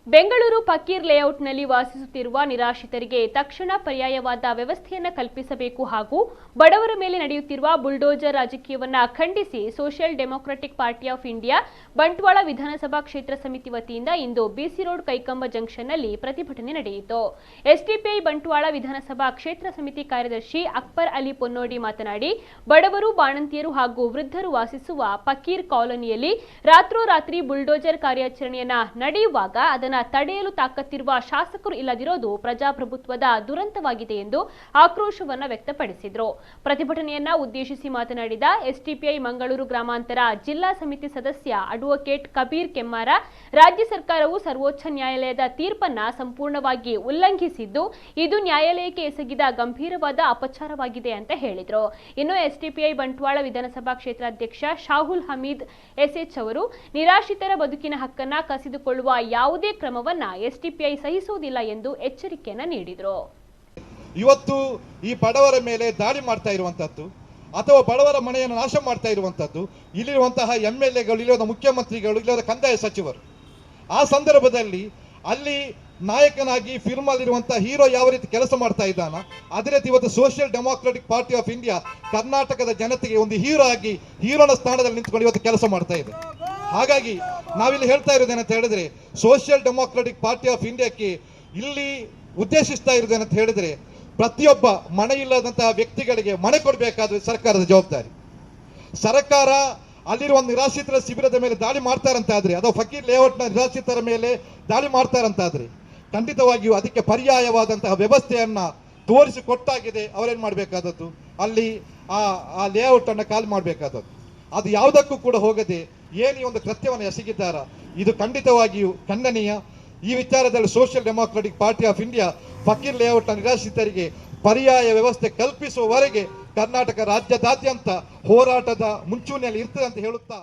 ಬೆಂಗಳೂರು ಫಕೀರ್ ಲೇಔಟ್ನಲ್ಲಿ ವಾಸಿಸುತ್ತಿರುವ ನಿರಾಶ್ರಿತರಿಗೆ ತಕ್ಷಣ ಪರ್ಯಾಯವಾದ ವ್ಯವಸ್ಥೆಯನ್ನು ಕಲ್ಪಿಸಬೇಕು ಹಾಗೂ ಬಡವರ ಮೇಲೆ ನಡೆಯುತ್ತಿರುವ ಬುಲ್ಡೋಜರ್ ರಾಜಕೀಯವನ್ನು ಖಂಡಿಸಿ social Democratic Party of India Bantwal ವಿಧಾನಸಭಾ ಕ್ಷೇತ್ರ ಸಮಿತಿ ವತಿಯಿಂದ ಇಂದು ಬಿಸಿ ರೋಡ್ ಕೈಕಂಬ ಜಂಕ್ಷನ್ನಲ್ಲಿ ಪ್ರತಿಭಟನೆ ನಡೆಯಿತು. ಎಸ್ಡಿಪಿಐ ಬಂಟ್ವಾಳ ವಿಧಾನಸಭಾ ಕ್ಷೇತ್ರ ಸಮಿತಿ ಕಾರ್ಯದರ್ಶಿ ಅಕ್ಬರ್ ಅಲಿ ಪೊನ್ನೋಡಿ ಮಾತನಾಡಿ, ಬಡವರು, ಬಾಣಂತಿಯರು ಹಾಗೂ ವೃದ್ಧರು ವಾಸಿಸುವ ಫಕೀರ್ ಕಾಲೋನಿಯಲ್ಲಿ ರಾತ್ರೋರಾತ್ರಿ ಬುಲ್ಡೋಜರ್ ಕಾರ್ಯಾಚರಣೆಯನ್ನ ನಡೆಯುವಾಗ ಅದನ್ನು ತಡೆಯಲು ತಾಕತ್ತಿರುವ ಶಾಸಕರು ಇಲ್ಲದಿರೋದು ಪ್ರಜಾಪ್ರಭುತ್ವದ ದುರಂತವಾಗಿದೆ ಎಂದು ಆಕ್ರೋಶವನ್ನು ವ್ಯಕ್ತಪಡಿಸಿದರು. ಪ್ರತಿಭಟನೆಯನ್ನ ಉದ್ದೇಶಿಸಿ ಮಾತನಾಡಿದ ಎಸ್ಡಿಪಿಐ ಮಂಗಳೂರು ಗ್ರಾಮಾಂತರ ಜಿಲ್ಲಾ ಸಮಿತಿ ಸದಸ್ಯ ಅಡ್ವೊಕೇಟ್ ಕಬೀರ್ ಕೆಮ್ಮಾರ, ರಾಜ್ಯ ಸರ್ಕಾರವು ಸರ್ವೋಚ್ಚ ನ್ಯಾಯಾಲಯದ ತೀರ್ಪನ್ನ ಸಂಪೂರ್ಣವಾಗಿ ಉಲ್ಲಂಘಿಸಿದ್ದು, ಇದು ನ್ಯಾಯಾಲಯಕ್ಕೆ ಎಸಗಿದ ಗಂಭೀರವಾದ ಅಪಚಾರವಾಗಿದೆ ಅಂತ ಹೇಳಿದರು. ಇನ್ನು ಎಸ್ಡಿಪಿಐ ಬಂಟ್ವಾಳ ವಿಧಾನಸಭಾ ಕ್ಷೇತ್ರಾಧ್ಯಕ್ಷ ಶಾಹುಲ್ ಹಮೀದ್ ಎಸ್ಎಚ್ ಅವರು ನಿರಾಶ್ರಿತರ ಬದುಕಿನ ಹಕ್ಕನ್ನ ಕಸಿದುಕೊಳ್ಳುವ ಯಾವುದೇ ಕ್ರಮವನ್ನ ಎಸ್ಡಿಪಿಐ ಸಹಿಸುವುದಿಲ್ಲ ಎಂದು ಎಚ್ಚರಿಕೆಯನ್ನ ನೀಡಿದರು. ಇವತ್ತು ಈ ಬಡವರ ಮೇಲೆ ದಾಳಿ ಮಾಡ್ತಾ ಇರುವಂತದ್ದು ಅಥವಾ ಬಡವರ ಮನೆಯನ್ನು ನಾಶ ಮಾಡ್ತಾ ಇರುವಂತದ್ದು ಇಲ್ಲಿರುವಂತಹ ಎಂಎಲ್ಎಗಳು, ಇಲ್ಲಿರುವ ಮುಖ್ಯಮಂತ್ರಿಗಳು, ಇಲ್ಲಿರುವ ಕಂದಾಯ ಸಚಿವರು. ಆ ಸಂದರ್ಭದಲ್ಲಿ ಅಲ್ಲಿ ನಾಯಕನಾಗಿ ಫಿಲ್ಮ್ ಅಲ್ಲಿರುವಂತಹ ಹೀರೋ ಯಾವ ರೀತಿ ಕೆಲಸ ಮಾಡ್ತಾ ಇದ್ದಾನ, ಅದೇ ರೀತಿ ಇವತ್ತು social Democratic Party of India ಕರ್ನಾಟಕದ ಜನತೆಗೆ ಒಂದು ಹೀರೋ ಆಗಿ ಹೀರೋನ ಸ್ಥಾನದಲ್ಲಿ ನಿಂತ್ಕೊಂಡು ಇವತ್ತು ಕೆಲಸ ಮಾಡ್ತಾ ಇದೆ. ಹಾಗಾಗಿ ನಾವಿಲ್ಲಿ ಹೇಳ್ತಾ ಇರೋದೇನಂತ ಹೇಳಿದ್ರೆ, ಸೋಷಿಯಲ್ ಡೆಮೊಕ್ರಾಟಿಕ್ ಪಾರ್ಟಿ ಆಫ್ ಇಂಡಿಯಾಕ್ಕೆ ಇಲ್ಲಿ ಉದ್ದೇಶಿಸ್ತಾ ಇರೋದೇನಂತ ಹೇಳಿದ್ರೆ, ಪ್ರತಿಯೊಬ್ಬ ಮನೆ ಇಲ್ಲದಂತಹ ವ್ಯಕ್ತಿಗಳಿಗೆ ಮನೆ ಕೊಡಬೇಕಾದ ಸರ್ಕಾರದ ಜವಾಬ್ದಾರಿ. ಸರ್ಕಾರ ಅಲ್ಲಿರುವ ನಿರಾಶ್ರಿತರ ಶಿಬಿರದ ಮೇಲೆ ದಾಳಿ ಮಾಡ್ತಾರಂತಾದ್ರೆ, ಅಥವಾ ಫಕೀರ್ ಲೇಔಟ್ನ ನಿರಾಶ್ರಿತರ ಮೇಲೆ ದಾಳಿ ಮಾಡ್ತಾರಂತಾದ್ರೆ, ಖಂಡಿತವಾಗಿಯೂ ಅದಕ್ಕೆ ಪರ್ಯಾಯವಾದಂತಹ ವ್ಯವಸ್ಥೆಯನ್ನ ತೋರಿಸಿಕೊಟ್ಟಾಗಿದೆ. ಅವರೇನು ಮಾಡಬೇಕಾದದ್ದು, ಅಲ್ಲಿ ಆ ಲೇಔಟ್ ಅನ್ನು ಖಾಲಿ ಮಾಡಬೇಕಾದದ್ದು. ಅದು ಯಾವುದಕ್ಕೂ ಕೂಡ ಹೋಗದೆ ಏನು ಈ ಒಂದು ಕೃತ್ಯವನ್ನು ಎಸಗಿದ್ದಾರ, ಇದು ಖಂಡಿತವಾಗಿಯೂ ಖಂಡನೀಯ. ಈ ವಿಚಾರದಲ್ಲಿ Social Democratic Party of India Fakir ಲೇಔಟ್ನ ನಿರಾಶ್ರಿತರಿಗೆ ಪರ್ಯಾಯ ವ್ಯವಸ್ಥೆ ಕಲ್ಪಿಸುವವರೆಗೆ ಕರ್ನಾಟಕ ರಾಜ್ಯದಾದ್ಯಂತ ಹೋರಾಟದ ಮುಂಚೂಣಿಯಲ್ಲಿ ಇರ್ತದೆ ಅಂತ ಹೇಳುತ್ತಾ